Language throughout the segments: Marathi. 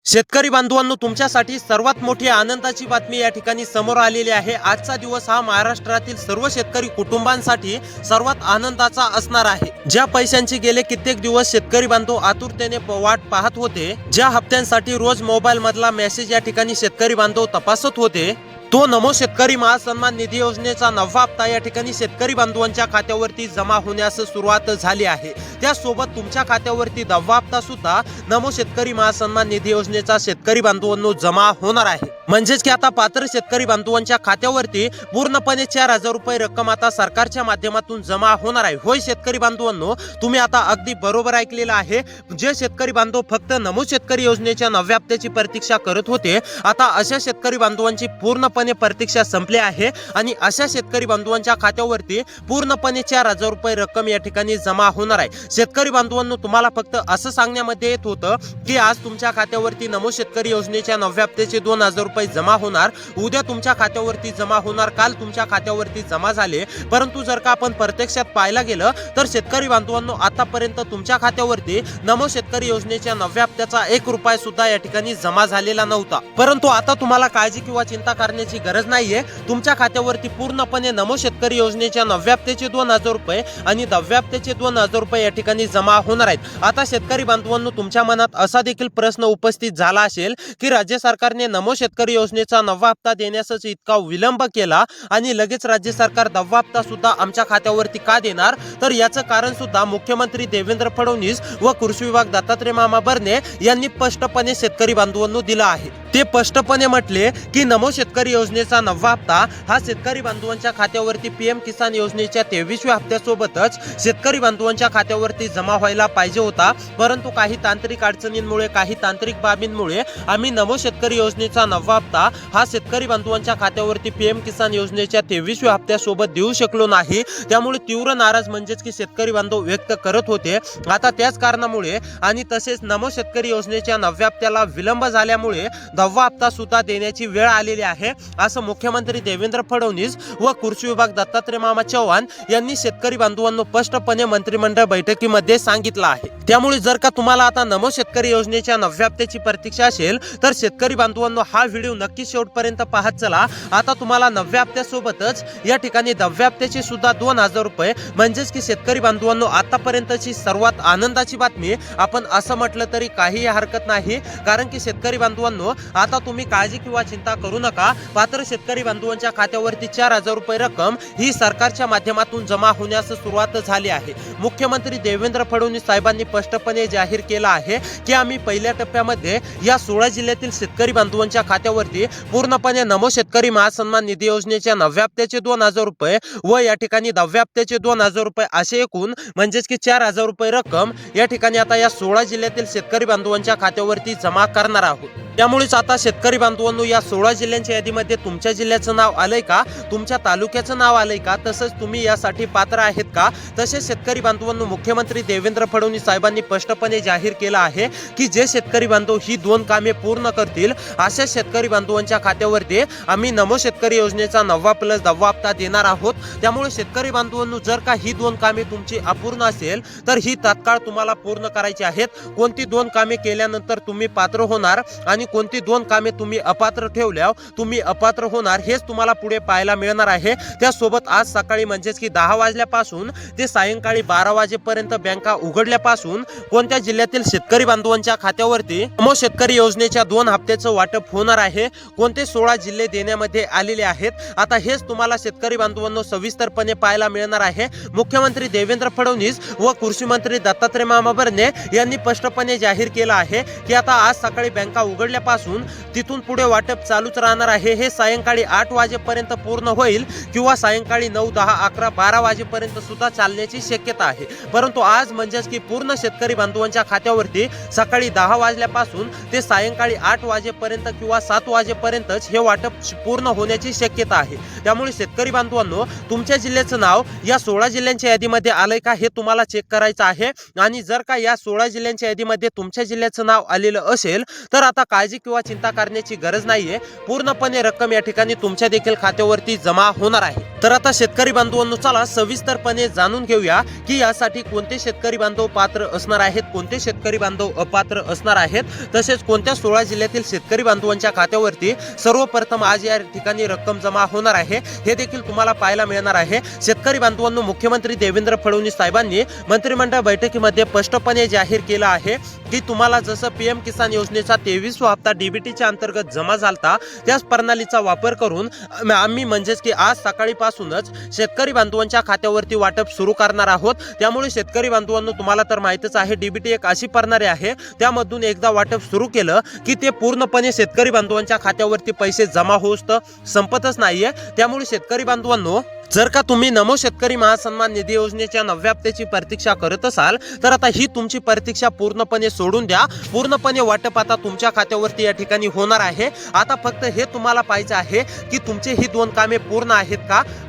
शेतकरी बांधवांनो, तुमच्यासाठी सर्वात मोठी आनंदाची बातमी या ठिकाणी समोर आलेली आहे। आजचा दिवस हा महाराष्ट्रातील सर्व शेतकरी कुटुंबांसाठी सर्वात आनंदाचा असणार आहे। ज्या पैशांची गेले कित्येक दिवस शेतकरी बांधव आतुरतेने वाट पाहत होते, ज्या हप्त्यांसाठी रोज मोबाईल मधला मेसेज या ठिकाणी शेतकरी बांधव तपासत होते, तो नमो शेतकरी महासन्मान निधी योजनेचा नववा हप्ता या ठिकाणी शेतकरी बांधवांच्या खात्यावरती जमा होण्यास सुरुवात झाली आहे। त्यासोबत तुमच्या खात्यावरती 10वा हप्ता सुद्धा नमो शेतकरी महासन्मान निधी योजनेचा शेतकरी बांधवांनो जमा होणार आहे। म्हणजेच की आता पात्र शेतकरी बांधवांच्या खात्यावरती पूर्णपणे 4000 रुपये रक्कम आता सरकारच्या माध्यमातून जमा होणार आहे। होय शेतकरी बांधवांनो, तुम्ही आता अगदी बरोबर ऐकलेलं आहे। जे शेतकरी बांधव फक्त नमो शेतकरी योजनेच्या 9व्या हप्त्याची प्रतीक्षा करत होते, आता अशा शेतकरी बांधवांची पूर्णपणे प्रतीक्षा संपली आहे आणि अशा शेतकरी बांधवांच्या खात्यावरती पूर्णपणे 4000 रुपये रक्कम या ठिकाणी जमा होणार आहे। शेतकरी बांधवांनो, तुम्हाला फक्त असं सांगण्यामध्ये येत होतं की आज तुमच्या खात्यावरती नमो शेतकरी योजनेच्या 9व्या हप्त्याचे 2000 रुपये जमा होणार, उद्या तुमच्या खात्यावरती जमा होणार, काल तुमच्या खात्यावरती जमा झाले। परंतु जर का आपण प्रत्यक्षात पाहायला गेलं तर शेतकरी बांधवांनो, आतापर्यंत तुमच्या खात्यावरती नमो शेतकरी योजनेच्या 9व्या हप्त्याचा 1 रुपया सुद्धा या ठिकाणी जमा झालेला नव्हता। परंतु आता तुम्हाला काळजी किंवा चिंता करण्याची गरज नाहीये। तुमच्या खात्यावरती पूर्णपणे नमो शेतकरी योजनेच्या 9व्या हप्त्याचे 2000 रुपये आणि 10व्या हप्त्याचे 2000 रुपये या ठिकाणी जमा होणार आहेत। आता शेतकरी बांधवांनो, तुमच्या मनात असा देखील प्रश्न उपस्थित झाला असेल की राज्य सरकारने नमो शेतकरी योजनेचा 9वा हप्ता देण्यासच इतका विलंब केला आणि लगेच राज्य सरकार 10वा हप्ता सुद्धा आमच्या खात्यावरती का देणार? तर याचं कारण सुद्धा मुख्यमंत्री देवेंद्र फडणवीस व कृषी विभाग दत्तात्रय मामा भरणे यांनी स्पष्टपणे शेतकरी बांधवांनो दिला आहे। ते स्पष्टपणे म्हटले की नमो शेतकरी योजनेचा 9वा हप्ता हा शेतकरी बांधवांच्या खात्यावरती पीएम किसान योजनेच्या 23व्या हप्त्यासोबतच शेतकरी बांधवांच्या खात्यावरती जमा व्हायला पाहिजे होता। परंतु काही तांत्रिक अडचणींमुळे, काही तांत्रिक बाबींमुळे आम्ही नमो शेतकरी योजनेचा 9वा हप्ता हा शेतकरी बांधवांच्या खात्यावरती पीएम किसान योजनेच्या 23व्या हप्त्यासोबत देऊ शकलो नाही। त्यामुळे तीव्र नाराज म्हणजेच की शेतकरी बांधव व्यक्त करत होते। आता त्याच कारणामुळे आणि तसेच नमो शेतकरी योजनेच्या 9व्या हप्त्याला विलंब झाल्यामुळे 10वा हप्ता सुद्धा देण्याची वेळ आलेली आहे, असं मुख्यमंत्री देवेंद्र फडणवीस व कृषी विभाग दत्तात्रय मामा चव्हाण यांनी शेतकरी बांधवांनो स्पष्टपणे मंत्रिमंडळ बैठकीमध्ये सांगितलं आहे। त्यामुळे जर का तुम्हाला आता नमो शेतकरी योजनेच्या 9व्या हप्त्याची प्रतीक्षा असेल तर शेतकरी बांधवांनो, हा व्हिडिओ नक्की शेवटपर्यंत पाहत चला। आता तुम्हाला 9व्या हप्त्यासोबतच या ठिकाणी 10व्या हप्त्याचे सुद्धा 2000 रुपये म्हणजेच की शेतकरी बांधवांनो, आतापर्यंतची सर्वात आनंदाची बातमी आपण असं म्हटलं तरी काही हरकत नाही। कारण की शेतकरी बांधवांनो, आता तुम्ही काळजी किंवा चिंता करू नका। पात्र शेतकरी बांधवांच्या खात्यावरती 4000 रुपये रक्कम ही सरकारच्या माध्यमातून जमा होण्यास सुरुवात झाली आहे। मुख्यमंत्री देवेंद्र फडणवीस साहेबांनी स्पष्टपणे जाहीर केलं आहे की आम्ही पहिल्या टप्प्यामध्ये या 16 जिल्ह्यातील शेतकरी बांधवांच्या खात्यावरती पूर्णपणे नमो शेतकरी महासन्मान निधी योजनेच्या 9व्या हप्त्याचे 2000 रुपये व या ठिकाणी 10व्या हप्त्याचे 2000 रुपये असे एकूण म्हणजेच की 4000 रुपये रक्कम या ठिकाणी आता या 16 जिल्ह्यातील शेतकरी बांधवांच्या खात्यावरती जमा करणार आहोत। त्यामुळेच आता शेतकरी बांधवांनो, या 16 जिल्ह्यांच्या यादीमध्ये तुमच्या जिल्ह्याचं नाव आलंय का, तुमच्या तालुक्याचं नाव आलंय का, तसंच तुम्ही यासाठी पात्र आहेत का? तसेच शेतकरी बांधवांनो, मुख्यमंत्री देवेंद्र फडणवीस साहेबांनी स्पष्टपणे जाहीर केलं आहे की जे शेतकरी बांधव ही 2 कामे पूर्ण करतील अशा शेतकरी बांधवांच्या खात्यावरती आम्ही नमो शेतकरी योजनेचा 9वा प्लस 10वा हप्ता देणार आहोत। त्यामुळे शेतकरी बांधवांनो, जर का ही 2 कामे तुमची अपूर्ण असेल तर ही तात्काळ तुम्हाला पूर्ण करायची आहेत। कोणती 2 कामे केल्यानंतर तुम्ही पात्र होणार आणि कोणती 2 कामे तुम्ही अपात्र ठेवल्यावर तुम्ही अपात्र होणार, हेच तुम्हाला पुढे पाहायला मिळणार आहे। त्यासोबत आज सकाळी म्हणजेच की 10 वाजल्यापासून ते सायंकाळी 12 वाजेपर्यंत बँका उघडल्यापासून कोणत्या जिल्ह्यातील शेतकरी बांधवांच्या खात्यावरती नमो शेतकरी योजनेच्या 2 हप्त्याचं वाटप होणार आहे, कोणते 16 जिल्हे देण्यामध्ये आलेले आहेत, आता हेच तुम्हाला शेतकरी बांधवांनो सविस्तरपणे पाहायला मिळणार आहे। मुख्यमंत्री देवेंद्र फडणवीस व कृषी मंत्री दत्तात्रय मामा भरणे यांनी स्पष्टपणे जाहीर केलं आहे की आता आज सकाळी बँका उघडल्यापासून तिथून पुढे वाटप चालूच राहणार आहे। हे सायंकाळी 8 वाजेपर्यंत पूर्ण होईल किंवा सायंकाळी 9, 10, 11, 12 वाजेपर्यंत सुद्धा चालण्याची शक्यता आहे। परंतु आज म्हणजेच की पूर्ण शेतकरी बांधवांच्या खात्यावरती सकाळी 10 वाजल्यापासून ते सायंकाळी 8 वाजेपर्यंत किंवा 7 वाजेपर्यंतच हे वाटप पूर्ण होण्याची शक्यता आहे। त्यामुळे शेतकरी बांधवांनो, तुमच्या जिल्ह्याचं नाव या 16 जिल्ह्यांच्या यादीमध्ये आलंय का हे तुम्हाला चेक करायचं आहे। आणि जर का या 16 जिल्ह्यांच्या यादीमध्ये तुमच्या जिल्ह्याचं नाव आलेलं असेल तर आता काळजी किंवा चिंता करण्याची गरज नाहीये, पूर्णपणे रक्कम या ठिकाणी तुमच्या देखील खात्यावरती जमा होणार आहे। तर आता शेतकरी बांधवांनो, चला सविस्तरपणे जाणून घेऊया की यासाठी कोणते शेतकरी बांधव पात्र असणार आहेत, कोणते शेतकरी बांधव अपात्र असणार आहेत, तसेच कोणत्या 16 जिल्ह्यातील शेतकरी बांधवांच्या खात्यावरती सर्वप्रथम आज या ठिकाणी रक्कम जमा होणार आहे हे देखील तुम्हाला पाहायला मिळणार आहे। शेतकरी बांधवांनो, मुख्यमंत्री देवेंद्र फडणवीस साहेबांनी मंत्रिमंडळ बैठकीमध्ये स्पष्टपने जाहीर केलं आहे की तुम्हाला जसं पीएम किसान योजनेचा 23वा हप्ता डीबीटीच्या अंतर्गत जमा झालता, त्याच प्रणालीचा वापर करून आम्ही म्हणजेच की आज सकाळीपासूनच शेतकरी बांधवांच्या खात्यावरती वाटप सुरू करणार आहोत। त्यामुळे शेतकरी बांधवांनो, तुम्हाला तर माहितीच आहे डीबीटी एक अशी प्रणाली आहे त्यामधून एकदा वाटप सुरू केलं की ते पूर्णपणे शेतकरी बांधवांच्या खात्यावरती पैसे जमा होऊस तर संपतच नाहीये। त्यामुळे शेतकरी बांधवांनो, जर का तुम्ही नमो शेतकरी महासन्मान निधी योजनेच्या 9व्या हप्त्याची प्रतीक्षा करत असाल तर आता ही तुमची प्रतीक्षा पूर्णपणे सोडून द्या। पूर्णपणे वाटप आता तुमच्या खात्यावरती या ठिकाणी होणार आहे। आता फक्त हे तुम्हाला पाहायचं आहे की तुमचे ही 2 कामे पूर्ण आहेत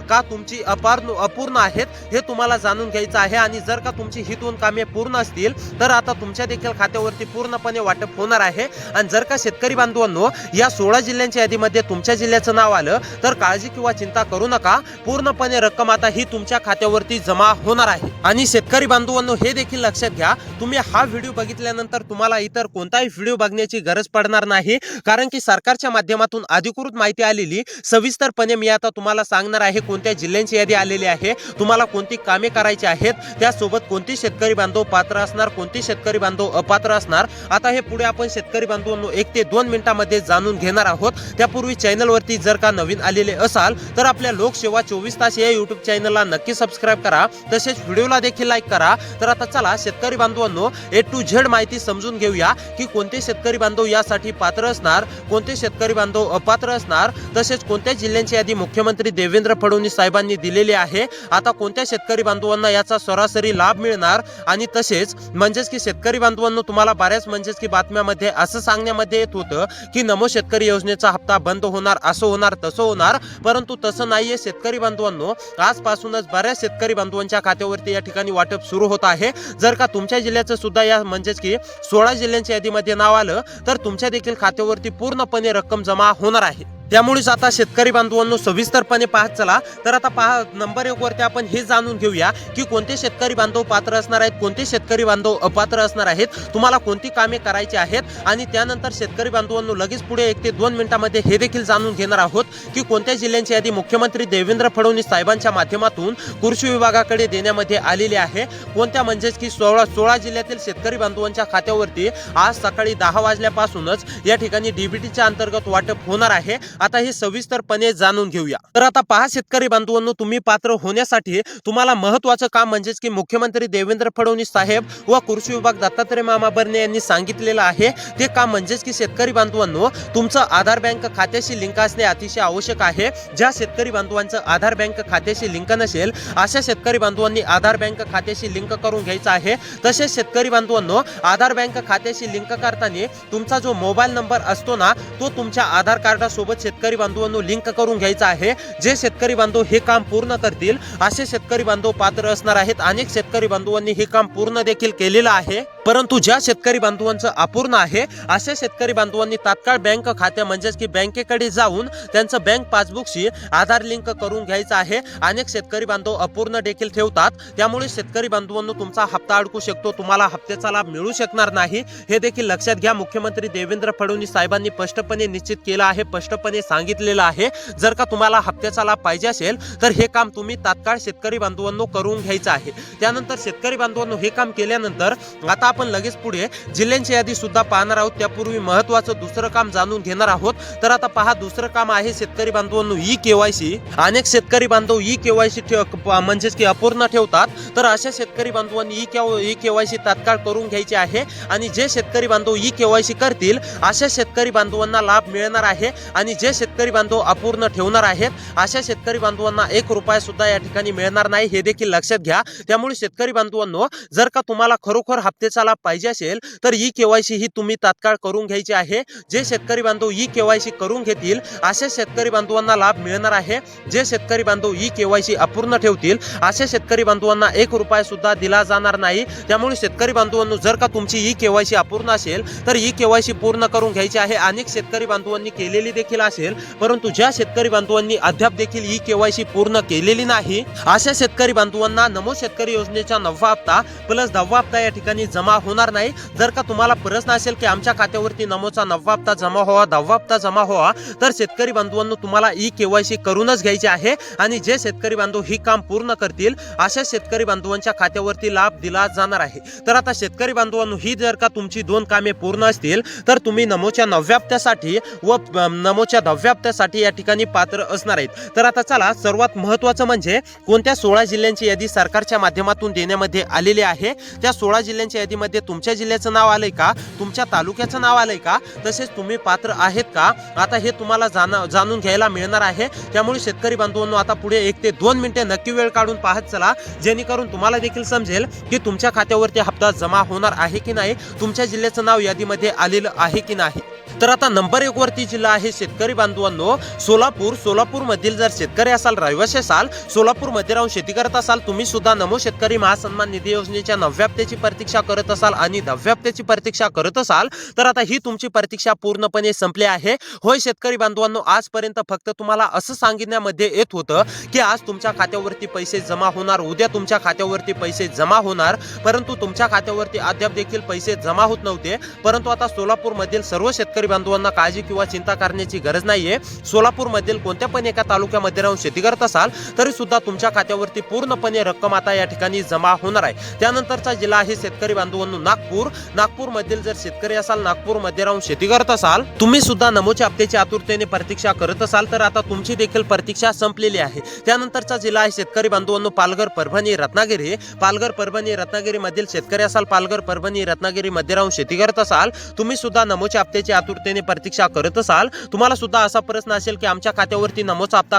का तुमची अपूर्ण आहेत हे तुम्हाला जाणून घ्यायचं आहे। आणि जर का तुमची ही 2 कामे पूर्ण असतील तर आता तुमच्या देखील खात्यावरती पूर्णपणे वाटप होणार आहे। आणि जर का शेतकरी बांधवांनो, या 16 जिल्ह्यांच्या यादीमध्ये तुमच्या जिल्ह्याचं नाव आलं तर काळजी किंवा चिंता करू नका, पूर्णपणे रक्कम आता ही तुमच्या खात्यावरती जमा होणार आहे। आणि शेतकरी बांधवांनो, हे देखील लक्षात घ्या, तुम्ही हा व्हिडिओ बघितल्यानंतर तुम्हाला इतर कोणताही व्हिडिओ बघण्याची गरज पडणार नाही, कारण की सरकारच्या माध्यमातून अधिकृत माहिती आलेली सविस्तरपणे मी आता तुम्हाला सांगणार आहे कोणत्या जिल्ह्यांची यादी आलेली आहे, तुम्हाला कोणती कामे करायची आहेत, त्यासोबत कोणते शेतकरी बांधव पात्र असणार, कोणते शेतकरी बांधव अपात्र असणार। आता हे पुढे आपण शेतकरी बांधवांनो 1 ते 2 मिनिटांमध्ये जाणून घेणार आहोत। त्यापूर्वी चॅनलवरती जर का नवीन आलेले असाल तर आपल्या लोकसेवा 24 तास या YouTube चॅनलला नक्की सबस्क्राइब करा, तसेच व्हिडिओला देखील लाईक करा। तर आता चला शेतकरी बांधवांनो, A to Z माहिती समजून घेऊया की कोणते शेतकरी बांधव यासाठी पात्र असणार, कोणते शेतकरी बांधव अपात्र असणार, तसेच कोणत्या जिल्ह्यांची यादी मुख्यमंत्री देवेंद्र फडणवीस साहेबांनी दिलेली आहे। आता कोणत्या शेतकरी बांधवांना याचा सरासरी लाभ मिळणार, आणि तसेच म्हणजेच की शेतकरी बांधवांनो, तुम्हाला बऱ्याच म्हणजेच की बातम्यामध्ये असं सांगण्यामध्ये येत होतं की नमो शेतकरी योजनेचा हप्ता बंद होणार, असं होणार तसं होणार, परंतु तसं नाहीये। शेतकरी बांधवांनो, आजपासूनच बऱ्याच शेतकरी बांधवांच्या खात्यावरती या ठिकाणी वाटप सुरू होत आहे। जर का तुमच्या जिल्ह्याचं सुद्धा या म्हणजेच की 16 जिल्ह्यांच्या यादीमध्ये नाव आलं तर तुमच्या देखील खात्यावरती पूर्णपणे रक्कम जमा होणार आहे। त्यामुळेच आता शेतकरी बांधवांनो, सविस्तरपणे पाहत चला। तर आता पहा, नंबर 1 वरती आपण हे जाणून घेऊया की कोणते शेतकरी बांधव पात्र असणार आहेत, कोणते शेतकरी बांधव अपात्र असणार आहेत, तुम्हाला कोणती कामे करायची आहेत। आणि त्यानंतर शेतकरी बांधवांनो, लगेच पुढे 1 ते 2 मिनिटांमध्ये हे देखील जाणून घेणार आहोत की कोणत्या जिल्ह्यांची यादी मुख्यमंत्री देवेंद्र फडणवीस साहेबांच्या माध्यमातून कृषी विभागाकडे देण्यामध्ये आलेली आहे। कोणत्या म्हणजेच की 16 जिल्ह्यातील शेतकरी बांधवांच्या खात्यावरती आज सकाळी 10 वाजल्यापासूनच या ठिकाणी डीबीटीच्या अंतर्गत वाटप होणार आहे। आता हे सविस्तरपणे जाणून घेऊया। तर आता पहा शेतकरी बांधवांनो, तुम्ही पात्र होण्यासाठी तुम्हाला महत्त्वाचं काम म्हणजेच की मुख्यमंत्री देवेंद्र फडणवीस साहेब व कृषी विभाग दत्तात्रय मामा भरणे यांनी सांगितलेलं आहे ते काम म्हणजेच की शेतकरी बांधवांनो, तुमचं आधार बँक खात्याशी लिंक असणे अतिशय आवश्यक आहे। ज्या शेतकरी बांधवांचं आधार बँक खात्याशी लिंक नसेल अशा शेतकरी बांधवांनी आधार बँक खात्याशी लिंक करून घ्यायचं आहे। तसेच शेतकरी बांधवांनो, आधार बँक खात्याशी लिंक करताना तुमचा जो मोबाईल नंबर असतो ना, तो तुमच्या आधार कार्डासोबत शेतकरी बांधवांनो लिंक करून घ्यायचा आहे। जे शेतकरी बांधव हे काम पूर्ण करतील असे शेतकरी बांधव पात्र असणार आहेत। अनेक शेतकरी बांधवांनी हे काम पूर्ण देखील केलेलं आहे, परंतु ज्या शेतकरी बांधवांचं अपूर्ण आहे अशा शेतकरी बांधवांनी तात्काळ बँक खात्या म्हणजेच की बँकेकडे जाऊन त्यांचं बँक पासबुकशी आधार लिंक करून घ्यायचं आहे। अनेक शेतकरी बांधव अपूर्ण देखील ठेवतात, त्यामुळे शेतकरी बांधवांनो, तुमचा हप्ता अडकू शकतो, तुम्हाला हप्त्याचा लाभ मिळू शकणार नाही, हे देखील लक्षात घ्या। मुख्यमंत्री देवेंद्र फडणवीस साहेबांनी स्पष्टपणे निश्चित केलं आहे, स्पष्टपणे सांगितलेलं आहे। जर का तुम्हाला हप्त्याचा लाभ पाहिजे असेल तर हे काम तुम्ही तात्काळ शेतकरी बांधवांनो करून घ्यायचं आहे। त्यानंतर शेतकरी बांधवांनो, हे काम केल्यानंतर आता आपण लगेच पुढे जिल्ह्यांची यादी सुद्धा पाहणार आहोत। त्यापूर्वी महत्त्वाचं दुसरं काम जाणून घेणार आहोत। तर आता पहा, दुसरं काम आहे शेतकरी बांधवांनो ई-केवायसी। अनेक शेतकरी बांधव ई-केवायसी म्हणजेच की अपूर्ण ठेवतात, तर अशा शेतकरी बांधवांनी ई-केवायसी तात्काळ करून घ्यायची आहे। आणि जे शेतकरी बांधव ई-केवायसी करतील अशा शेतकरी बांधवांना लाभ मिळणार आहे। आणि जे शेतकरी बांधव अपूर्ण ठेवणार आहेत अशा शेतकरी बांधवांना 1 रुपया सुद्धा या ठिकाणी मिळणार नाही, हे देखील लक्षात घ्या। त्यामुळे शेतकरी बांधवांनो, जर का तुम्हाला खरोखर हप्त्याचा योजनेचा लाभ पाहिजे असेल तर ई केवायसी ही तुम्ही तात्काळ करून घ्यायची आहे. जे शेतकरी बांधव ई केवायसी करून घेतील अशा शेतकरी बांधवांना लाभ मिळणार आहे. जे शेतकरी बांधव ई केवायसी अपूर्ण ठेवतील अशा शेतकरी बांधवांना 1 रुपया सुद्धा दिला जाणार नाही. त्यामुळे शेतकरी बांधवांनो, जर का तुमची ई केवायसी अपूर्ण असेल तर ई केवायसी पूर्ण करून घ्यायची आहे. अनेक शेतकरी बांधवांनी केलेली देखील असेल, परंतु ज्या शेतकरी बांधवांनी अद्याप देखील ई केवायसी पूर्ण केलेली नाही अशा शेतकरी बांधवांना नमो शेतकरी योजनेचा 9वा हप्ता प्लस 10वा हप्ता या ठिकाणी जमा होणार नाही. जर का तुम्हाला प्रश्न असेल की आमच्या खात्यावरती नमोचा 9वा हप्ता जमा व्हावा, 10वा हप्ता जमा व्हावा, तर शेतकरी बांधवांनो तुम्हाला ई केवायसी करूनच घ्यायची आहे. आणि जे शेतकरी बांधव ही काम पूर्ण करतील अशा शेतकरी बांधवांच्या खात्यावरती लाभ दिला जाणार आहे. तर आता शेतकरी बांधवांनो, ही जर का तुमची 2 कामे पूर्ण असतील तर तुम्ही नमोच्या 9व्या हप्त्यासाठी व नमोच्या 10व्या हप्त्यासाठी या ठिकाणी पात्र असणार आहेत. तर आता चला, सर्वात महत्त्वाचं म्हणजे कोणत्या 16 जिल्ह्यांची यादी सरकारच्या माध्यमातून देण्यामध्ये आलेली आहे. त्या 16 जिल्ह्यांच्या यादीमध्ये तुमच्या जिल्ह्याचं नाव आलंय का, तुमच्या तालुक्याचं नाव आलंय का, तसेच तुम्ही पात्र आहेत का, आता हे तुम्हाला जाणून घ्यायला मिळणार आहे. त्यामुळे शेतकरी बांधवांनो, आता पुढे 1 ते 2 मिनिटे नक्की वेळ काढून पाहत चला, जेणेकरून तुम्हाला देखील समजेल की तुमच्या खात्यावरती हप्ता जमा होणार आहे की नाही, तुमच्या जिल्ह्याचं नाव यादीमध्ये आलेलं आहे की नाही. तर आता नंबर 1 वरती जिल्हा आहे शेतकरी बांधवांनो सोलापूर. सोलापूर मधील जर शेतकरी असाल, रहिवासी असाल, सोलापूर मध्ये राहून शेती करत असाल, तुम्ही सुद्धा नमो शेतकरी महासन्मान निधी योजनेच्या 9व्या हप्त्याची प्रतीक्षा करत असाल आणि 10व्या हप्त्याची प्रतीक्षा करत असाल, तर आता ही तुमची प्रतीक्षा पूर्णपणे संपली आहे. होय शेतकरी बांधवांनो, आजपर्यंत फक्त तुम्हाला असं सांगण्यामध्ये येत होतं की आज तुमच्या खात्यावरती पैसे जमा होणार, उद्या तुमच्या खात्यावरती पैसे जमा होणार, परंतु तुमच्या खात्यावरती अद्याप देखील पैसे जमा होत नव्हते. परंतु आता सोलापूर मधील सर्व शेतकरी बांधवांना काळजी किंवा चिंता करण्याची गरज नाहीये. सोलापूर मधील कोणत्या पण एका तालुक्यामध्ये राहून शेती करत असाल तरी सुद्धा तुमच्या खात्यावरती पूर्णपणे रक्कम आता या ठिकाणी जमा होणार आहे. त्यानंतरचा जिल्हा आहे शेतकरी बांधवांनो नागपूर. नागपूर मधील जर शेतकरी असाल, नागपूर मध्ये राहून शेती करत असाल, तुम्ही सुद्धा नमोच्या हप्त्याची आतुरतेने प्रतीक्षा करत असाल, तर आता तुमची देखील प्रतीक्षा संपलेली आहे. त्यानंतरचा जिल्हा आहे शेतकरी बांधवांनो पालघर, परभणी, रत्नागिरी. पालघर, परभणी, रत्नागिरी मधील शेतकरी असाल, पालघर, परभणी, रत्नागिरी मध्ये राहून शेती करत असाल, तुम्ही सुद्धा नमोच्या हप्त्याची आतुरतेने प्रतीक्षा करत असाल, तुम्हाला सुद्धा असा प्रश्न असेल की आमच्या खात्यावरती नमोचा हप्ता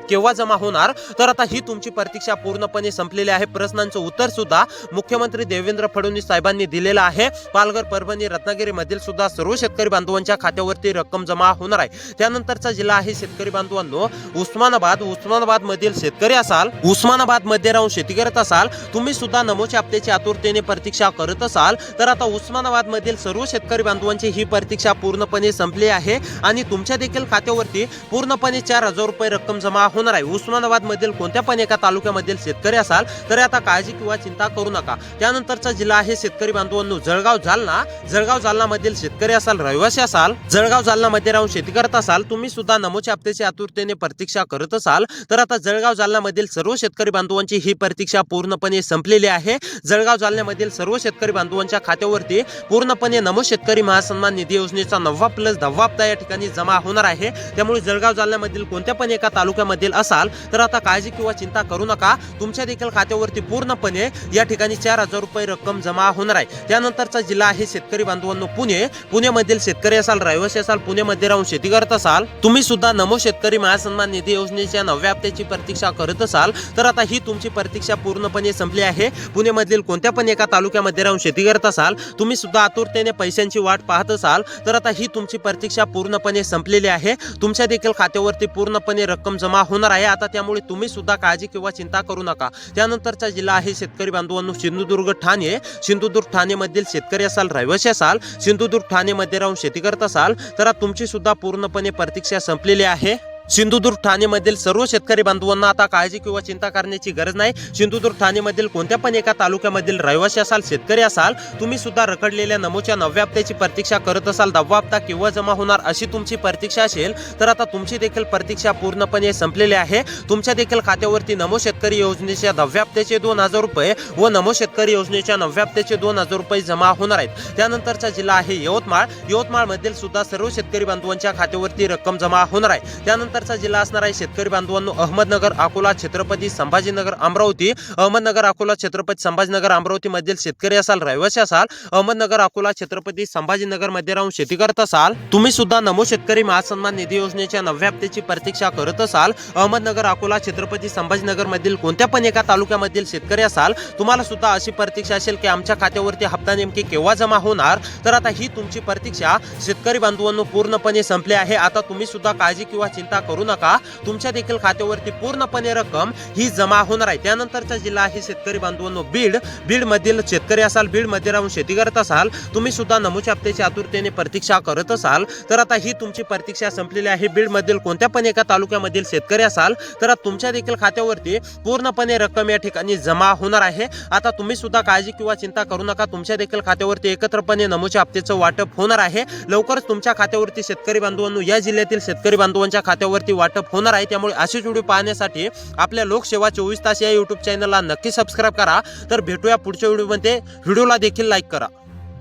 केव्हा जमा होणार, तर आता ही तुमची प्रतीक्षा पूर्णपणे संपलेली आहे. प्रश्नांचं उत्तर सुद्धा मुख्यमंत्री देवेंद्र फडणवीस साहेबांनी दिलेलं आहे. पालघर, परभणी, रत्नागिरी मधील सुद्धा सर्व शेतकरी बांधवांच्या खात्यावरती रक्कम जमा होणार आहे. त्यानंतरचा जिल्हा आहे शेतकरी बांधवांनो उस्मानाबाद. उस्मानाबाद मधील शेतकरी असाल, उस्मानाबाद मध्ये राहून शेती करत असाल, तुम्ही सुद्धा नमोच्या हप्त्याची आतुरतेने प्रतीक्षा करत असाल, तर आता उस्मानाबाद मधील सर्व शेतकरी बांधवांची ही प्रतीक्षा पूर्णपणे संपली आहे आणि तुमच्या देखील खात्यावरती पूर्णपणे 4000 रुपये रक्कम जमा होणार आहे. उस्मानाबाद मधील कोणत्या पण एका तालुक्यामधील शेतकरी असाल तर आता काळजी किंवा चिंता करू नका. त्यानंतरचा जिल्हा आहे शेतकरी बांधवांनो जळगाव, जालना. जळगाव, जालना मधील शेतकरी असाल, रहिवासी असाल, जळगाव, जालना मध्ये राहून शेती करत असाल, तुम्ही सुद्धा नमोच्या हप्त्याची आतुरतेने प्रतीक्षा करत असाल, तर आता जळगाव, जालना मधील सर्व शेतकरी बांधवांची ही प्रतीक्षा पूर्णपणे संपलेली आहे. जळगाव, जालन्यामधील सर्व शेतकरी बांधवांच्या खात्यावरती पूर्णपणे नमो शेतकरी महासन्मान निधी योजनेचा 9वा प्लस 10वा हप्ता या ठिकाणी जमा होणार आहे. त्यामुळे जळगाव, जालन्यामधील कोणत्या पण एका तालुक्यामधील असाल तर आता काळजी किंवा चिंता करू नका, तुमच्या देखील खात्यावरती पूर्णपणे या ठिकाणी 4000 रुपये रक्कम जमा होणार आहे. त्यानंतरचा जिल्हा आहे शेतकरी बांधवांनो पुणे. पुण्यामधील शेतकरी असाल, रहिवासी असाल, पुण्यामध्ये राहून शेती करत असाल, तुम्ही सुद्धा नमो शेतकरी महासन्मान निधी योजनेच्या 9व्या हप्त्याची प्रतीक्षा करत असाल, तर आता ही तुमची प्रतीक्षा पूर्णपणे संपली आहे. पुण्यामधील कोणत्या पण एका तालुक्यामध्ये राहून शेती करत असाल, तुम्ही सुद्धा आतुरतेने पैशांची वाट पाहत असाल, तर आता ही तुमची प्रतीक्षा पूर्णपणे संपलेली आहे. तुमच्या देखील खात्यावरती पूर्णपणे रक्कम जमा होणार आहे आता, त्यामुळे तुम्ही सुद्धा काळजी किंवा चिंता करू नका. त्यानंतरचा जिल्हा आहे शेतकरी बांधवांनो सिंधुदुर्ग, ठाणे. सिंधुदुर्ग, ठाणे मधील शेतकरी असाल, रहिवासी असाल, सिंधुदुर्ग, ठाणे मध्ये राहून शेती करत असाल, तर तुमची सुद्धा पूर्णपणे प्रतीक्षा संपलेली आहे. सिंधुदुर्ग, ठाणे मधील सर्व शेतकरी बांधवांना आता काळजी किंवा चिंता करण्याची गरज नाही. सिंधुदुर्ग, ठाणे मधील कोणत्या पण एका तालुक्यामधील रहिवासी असाल, शेतकरी असाल, तुम्ही सुद्धा रखडलेल्या नमोच्या 9व्या हप्त्याची प्रतीक्षा करत असाल, 10वा हप्ता केव्हा जमा होणार अशी तुमची प्रतीक्षा असेल, तर आता तुमची देखील प्रतीक्षा पूर्णपणे संपलेली आहे. तुमच्या देखील खात्यावरती नमो शेतकरी योजनेच्या 10व्या हप्त्याचे 2000 रुपये व नमो शेतकरी योजनेच्या 9व्या हप्त्याचे 2000 रुपये जमा होणार आहेत. त्यानंतरचा जिल्हा आहे यवतमाळ. यवतमाळ मधील सुद्धा सर्व शेतकरी बांधवांच्या खात्यावरती रक्कम जमा होणार आहे. त्यानंतर त्यानंतरचा जिल्हा असणार आहे शेतकरी बांधवांनो अहमदनगर, अकोला, छत्रपती संभाजीनगर, अमरावती. अहमदनगर, अकोला, छत्रपती संभाजीनगर, अमरावती मधील शेतकरी असाल, रहिवासी असाल, अहमदनगर, अकोला, छत्रपती संभाजीनगर मध्ये राहून शेती करत असाल, तुम्ही सुद्धा नमो शेतकरी महासन्मान निधी योजनेच्या 9व्या हप्त्याची प्रतीक्षा करत असाल, अहमदनगर, अकोला, छत्रपती संभाजीनगर मधील कोणत्या पण एका तालुक्यामधील शेतकरी असाल, तुम्हाला सुद्धा अशी प्रतीक्षा असेल की आमच्या खात्यावरती हप्ता नेमकी केव्हा जमा होणार. तर आता ही तुमची प्रतीक्षा शेतकरी बांधवांनो पूर्णपणे संपली आहे. आता तुम्ही सुद्धा काळजी किंवा चिंता करू नका. तुमच्या देखील खात्यावरती पूर्णपणे रक्कम ही जमा होणार आहे. त्यानंतरचा जिल्हा आहे शेतकरी बांधवांनो बीड. बीड मधील शेतकरी असाल, बीड मध्ये राहून शेती करत असाल, तुम्ही सुद्धा नमोच्या हप्त्याची आतुरतेने प्रतीक्षा करत असाल, तर आता ही तुमची प्रतीक्षा संपलेली आहे. बीड मधील कोणत्या पण एका तालुक्यामधील शेतकरी असाल, तर तुमच्या देखील खात्यावरती पूर्णपणे रक्कम या ठिकाणी जमा होणार आहे. आता तुम्ही सुद्धा काळजी किंवा चिंता करू नका. तुमच्या देखील खात्यावरती एकत्रपणे नमोच्या हप्त्याचं वाटप होणार आहे. लवकरच तुमच्या खात्यावरती शेतकरी बांधवांनो या जिल्ह्यातील शेतकरी बांधवांच्या खात्यावरती वाटप होणार आहे. त्यामुळे असेच व्हिडिओ पाहण्यासाठी आपल्या लोकसेवा 24 तास या YouTube चॅनलला नक्की सबस्क्राइब करा. तर भेटूया पुढच्या व्हिडिओमध्ये. व्हिडिओला देखील लाईक करा.